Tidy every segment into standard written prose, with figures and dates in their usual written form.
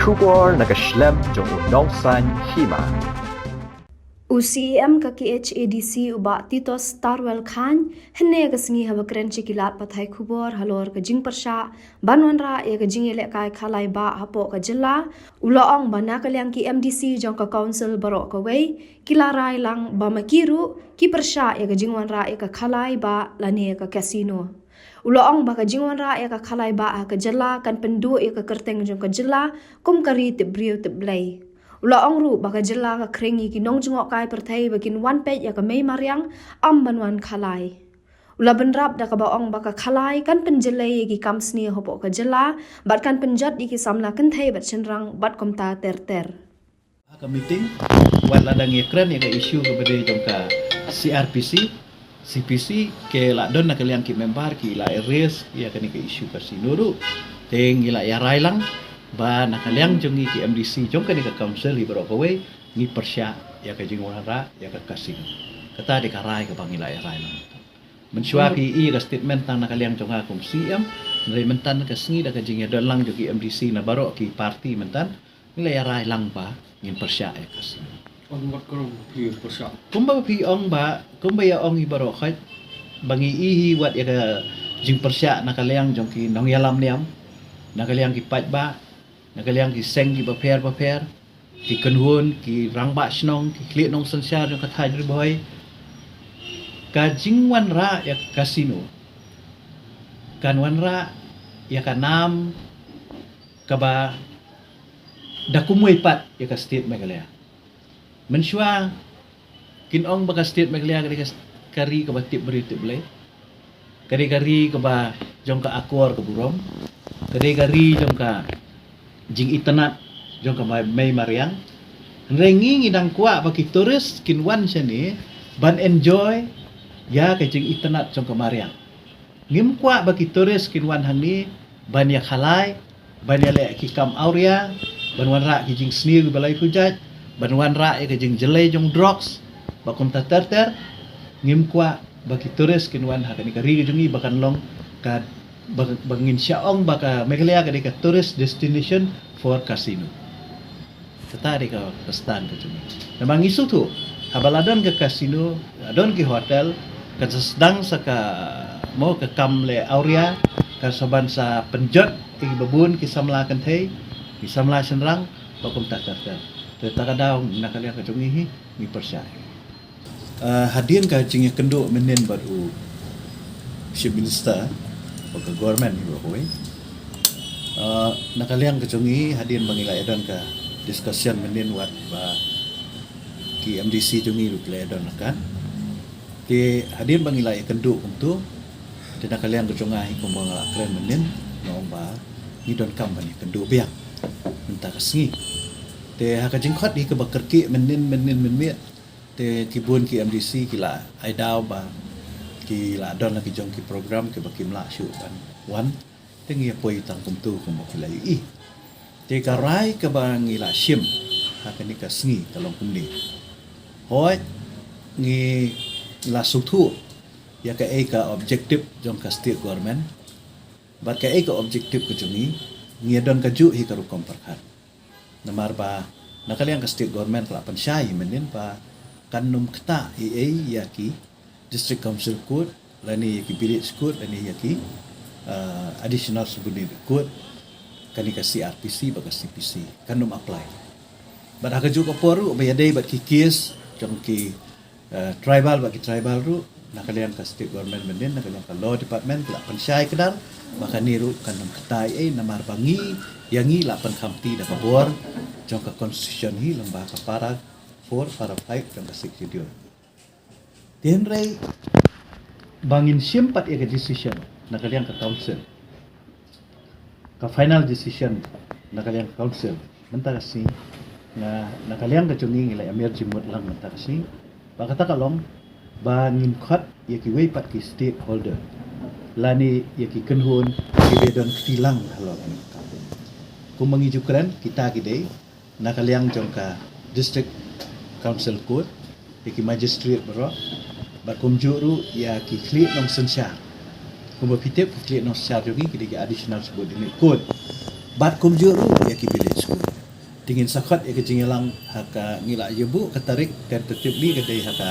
Kubor nakaslem jong udongsan hima. UCEM ka KHADC uba Tito Starwell Khan henne ka singi haba kren chikilat pathai khubor halor ka jing persha banwanra ya ka jing ele kai khalai ba hapo ka jilla ulaong bana ka liang ki MDC jong ka council baro ka wei kilarai lang ba makiru ki persha ya ka jingwanra ya ka khalai ba lane ka casino ulaong ba ka jingwanra ya ka khalai ba ka jilla kan pendu ya ka kerteng jong ka jilla kum kari tibriu tiblai ulaong ru baka jilla ka krengi ki nong jungok kai perthai bakin one page ya ka mei mariang am banwan khalai ula benrap da ka baong baka khalai kan penjelai ki kamsni hopo ka jilla bat kan penjat ki samla kan thai bat chenrang bat komta ter ka meeting wat ladang ye kren ye ka issue ke bede jong ka CRPC CPC ke la don na kalian ki member ki la erase ya ka ni ka issue ka sinuru teng ila ya railang ba nakaliang jongi ki MDC jong ka ni ka council ibro ko we ni persya ya ka jingwara ya ka kasing kata di karai ka bangila ya rai lang mensyua ki i ka statement tang nakaliang jong ka CM nilai mentan ka singi da ka jingya don lang jogi MDC na baro ki party mentan nilai ya rai lang ba ngin persya ya kasing Onbat kerong pi persya. kumba pi ong ba kumba ya ong ibro khat bangi ihi wat ya ka jing persya nakaliang jong ki nong yalam niam nakaliang ki pat ba nakaliang ki seng ki paper ki kenhun ki rangba snong ki klik nong sensar yang kathai boy ka jingwan ra ya kasino kan wan ra ya ka nam ka ba dakumoi pat ya ka state Meghalaya mensyua kinong ba ka state Meghalaya kari ka ba tip beri tip lay kari ka ba jong ka akor ka burom kari jong ka jing itanat jong ka may mariang rengi ngidang kwa baki turis kinwan siya ni ban enjoy ya ka jing itanat jong ka mariang ngim kwa baki turis kinwan hang ni ban ya khalai ban ya le ki kam auria ban wan ra ki jing snir balai kujat ban wan ra ka jing jelai jong drugs bakum tater ngim kwa baki turis kinwan hakani ka ri jongi bakan long ka bangin Siaong baka Meghalaya ka tourist destination for casino. Tadi ka pastan ka cumi. Namang isu tu habaladon ke casino, adon ke hotel, ka sedang sa ka mo ka kamle auria, ka saban sa penjot ki babun ki samla kan thei, ki samla senrang bakum tak. Tetaka daw nakaliya ka cumi hi ni persya. Hadian ka jingi kendo menen baru Chief Minister ke government ibu ko nakaliang kecungi hadian bangilay don ka discussion menin wat ba ki MDC jungi lu play don kan ki hadian bangilay kendu untuk di nakaliang kecungai ko mga kren menin no ba ni don kam bani kendu biak minta kasngi te ha ka jingkot di ke bakerki menin te kibun ki MDC kila ai daw ba ki la don lagi jong ki program ke bakim la shu kan wan tengi poi tang kumtu kum kila i te karai ke bang ila shim hakani ka sngi kalong kumni hoi ngi la suktu ya ka eka objective jong ka state government bat ka eka objective ke jungi ngi don ka ju hi ka rukom perkhat namar ba nakaliang ka state government la pansyai menin pa kanum kta i ya ki District Council Code, lani yaki Village Code, lani yaki Additional Subunit Code, kani ka CRPC baga CPC, kanum apply. But haka juga poru, bayaday bat ki case, jong ki tribal bagi tribal ru, nakalian ka state government mendin, nakalian ka law department, lapan syai kedar, maka niru kanum ketai namar bangi, yangi lapan kamti da kabor, jong ka constitution hi lembah ka para 4, para 5, jong ka 6 judul. Tenrai bangin simpat ya ke decision nakaliang ke council ke final decision nakaliang ke council mentara si na nakaliang ke cungi ngilai amir jimut lang mentara si bakata kalong bangin khot ya ki wei pat ki stakeholder lani ya ki kenhun ki bedon tilang halong ku mengijukran kita kidai nakaliang jongka district council code ki magistrate bro bakum juru ya ki klik nong sensar kumba pitep klik nong sensar jogi ki additional sebut ini code bat kum juru ya ki village code tingin sakot ya kejingelang haka ngila yebu katarik kan tetip li kadai haka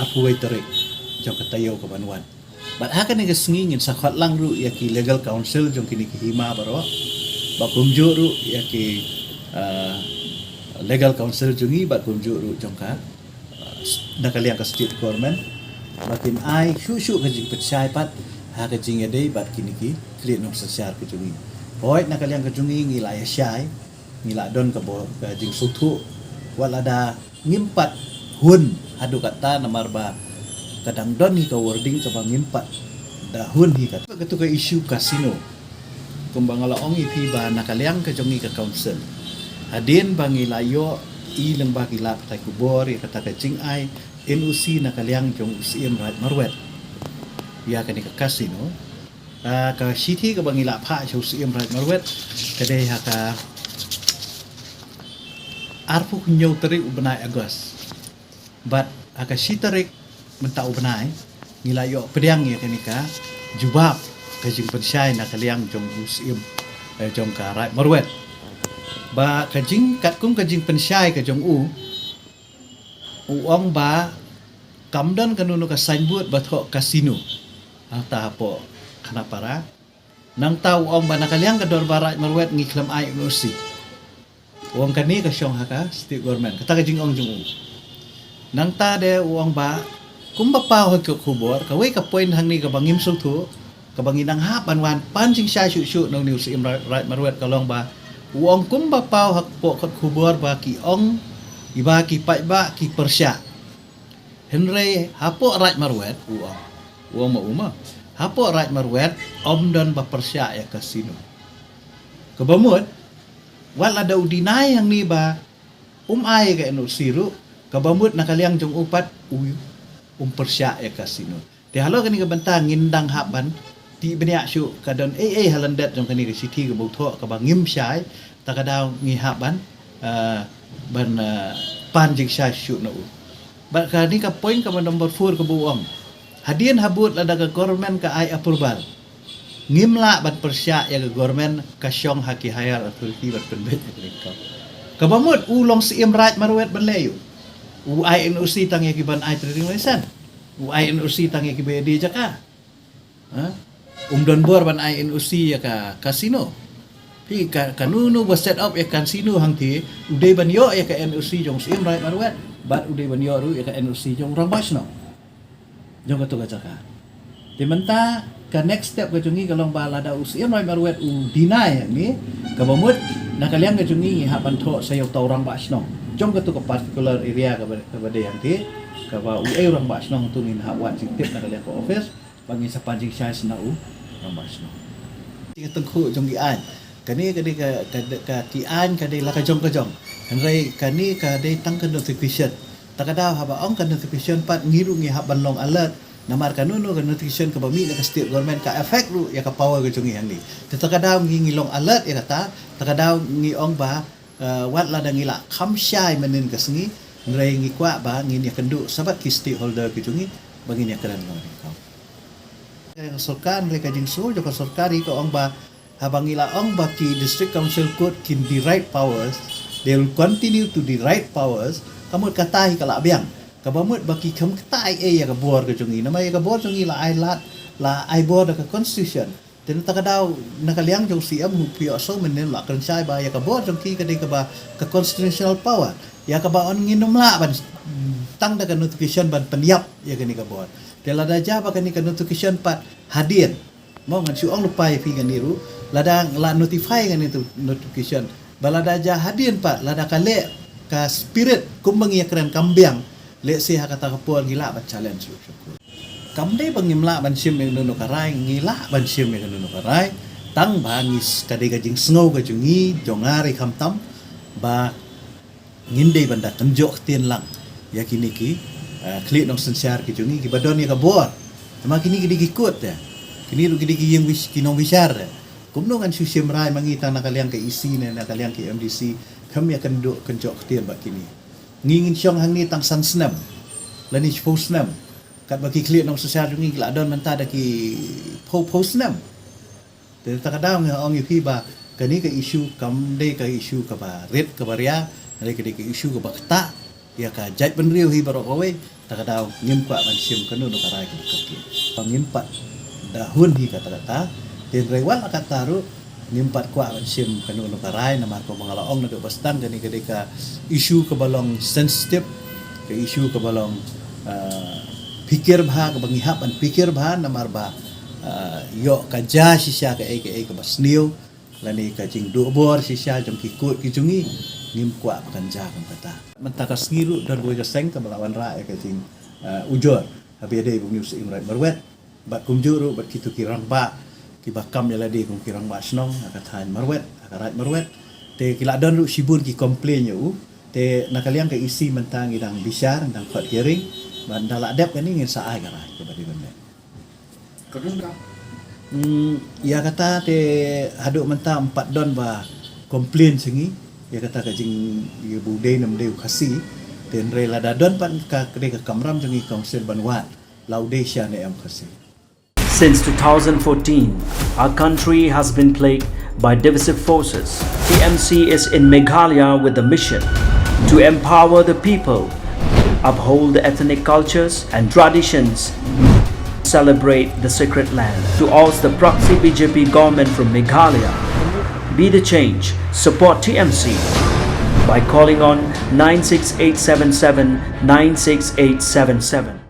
apuai tarik jong katayo ke banuan bat haka ni kesengingin sakot lang ru ya ki legal council jong kini ki hima baro ba kumju ru ya ki legal council jongi bat kumju ru jong ka nakaliang ka state government batin ai shu kajing percaya pat haka jing dei bat kini ki clear nong sasiar ke jongi poit nakaliang ka jongi ngila ya syai ngila don ke jing sutu wala ada ngimpat hun hadu kata namar ba kadang don hi ka wording ke bang ngimpat da hun hi kata ketu ke isu kasino kumbang ala ong ipi ba nakaliang ke jongi ke council hadin bangila yo i lembah gila tai kubor ya kata ke jing ai NUC nakaliang jong UCM right marwet ya kan ke kasino ka city ke bangila pha UCM right marwet kadai haka arpu nyau tarik ubenai Agos but aka sitarik mentau ubenai ngila yo pediang ya kenika jubab kajing pensyai na kaliang jong usim jong ka rai marwet ba kajing kat kum kajing pensyai ka jong uong ba kamdan kanunu ka signboard bathok kasino ta po kana para nang tau ong ba nakaliang ka dor barai marwet ngiklam ai usi uang kani ka syong haka state government kata ka jing ong jung nang ta de uang ba kum ba pa ho ko khubor ka wei ka point hang ni ka bangim su thu ka banginang ha ban pan jing sha shu no news im right marwet ka long ba uang kum ba pa hak po ka khubor ba ki ong iba ki pai ba ki persya henry hapo right marwet uang ma uma hapo right marwet om don ba persya ya kasino kabamut wala daw dinay ang niba ay ka eno siru kabamut nakaliang jong upat persya ya kasino ti halo kani ka banta ngindang haban ti benya syu kadon halandet jong kani ka city ka butho ka bangim syai takadaw ngi haban ban panjing syai syu no ba kani ka point ka number 4 ka buong hadien habut lada ka government ka ai approval ngimla ban persya ya government kasyong haki higher authority bat penbet ka kabamut ulong si imrat marwet banleyo UINOC tang yakiban ai trading license UINOC tang yakibedi jaka don bor ban INOC ya ka casino pi kanunu ba set up ya casino hangti uday ban yo ya ka NOC jong si imrat marwet bat uday ban yo ru ya ka NOC jong rambasno jong ka to ka jaka timenta ka next step ka jungi kalong bala da usia mai marwet deny ni kabamut nakaliang ka jungi hapan tho sayo taurang basno jong ka to ka particular area ka bade yang ti ka ba orang basno tungin hawat sitip nakaliang ka office bangin sa panjing size na orang basno ti tengku jong gian kani ka tian ka de la ka jong hanrai kani ka de tang ka notification takadaw haba ong ka notification pat ngiru ngi haban long alert namar kanunu kan notification ka bami na ka state government ka effect ru ya ka power ka jungi hangli takadaw ngi ngilong alert ya kata takadaw ngi ong ba wat la dangila khamsyai manin ka sengi ngai ngi kwa ba ngi ya kendu sabat ki stakeholder ka jungi bangin ya keran lo ka yang sarkar mereka jing sul jo ka sarkari ka ong ba habangila ong ba ki district council court kin the right powers they will continue to the right powers kamu katahi kala biang kabamut baki kam katai ya ka bor ka jungi namay ka bor jungi la ai bor ka constitution ten takadaw nakaliang jong siam hu pio so menen la kan sai ba ya ka bor jungi ka de ka ba ka constitutional power ya ka ba on nginom la ban tang da ka notification ban peniap ya kani ka bor tela da ja ba kani ka notification pat hadien mo ngan su ong lupai fi kan niru ladang la notify kan itu notification balada ja hadien pat lada ka le ka spirit kumbang ya keren kambiang let's say hakata kapur gila ba challenge syukur kamde bangimla ban sim yang nono karai ngila ban sim yang nono karai tang bangis kade gajing sngau ka jungi jongari khamtam ba nginde banda kanjok tien lang ya kini ki klik nong sensiar ki jungi ki badon ya kabor sama kini ki dikikut ya kini lu ki yang wis kinong wisar kumno kan susim rai mangita nakaliang ke isi na nakaliang ke MDC kami akan duk kanjok tien ba kini ngingin syong hang ni tang san snam lani po snam kat bagi klik nong sosial jungi gila don menta da ki po snam de takadaw nga ong ipi ba kani ke isu kam de ke isu ke ba red ke baria dari ke isu ke bakta ya ka jai penriu hi baro kowe takadau ngimpa man sim kanu no karai ke kaki pangimpat dahun hi kata-kata ten rewal akataru ngimpat kwa man sim kanu no karai nama ko mangalaong na ke bastang kani ke isu ke balong sensitive ke isu ke balong pikir bah ke bangihap an pikir bah namar ba yo ka ja sisya ke ke basniu lani ka jing do bor sisya jom ki kut ki jungi ngim kwa kan ja kan kata mentaka sngiru dan boy ka seng ka melawan ra ka jing ujur habi ade bung yus imrai marwet bat kumjuru bat kitu kirang ba ki bakam ya ladi kum kirang ba snong ka than marwet ka rai marwet te kila dan ru sibun ki complain yo te nakaliang ka isi mentang idang bisyar ndang khot hearing ban dala adep kan ingin saai ka rai ka badi benda Kadun ka. Ya kata te haduk mentah 4 don ba komplain sengi ya kata ka jing ye budai nam deu khasi ten rela da don pan ka kre ka kamram jengi council banwat laudesia ne am khasi. Since 2014, our country has been plagued by divisive forces. TMC is in Meghalaya with the mission to empower the people, uphold the ethnic cultures and traditions, celebrate the sacred land. To oust the proxy BJP government from Meghalaya, be the change, support TMC by calling on 96877 96877.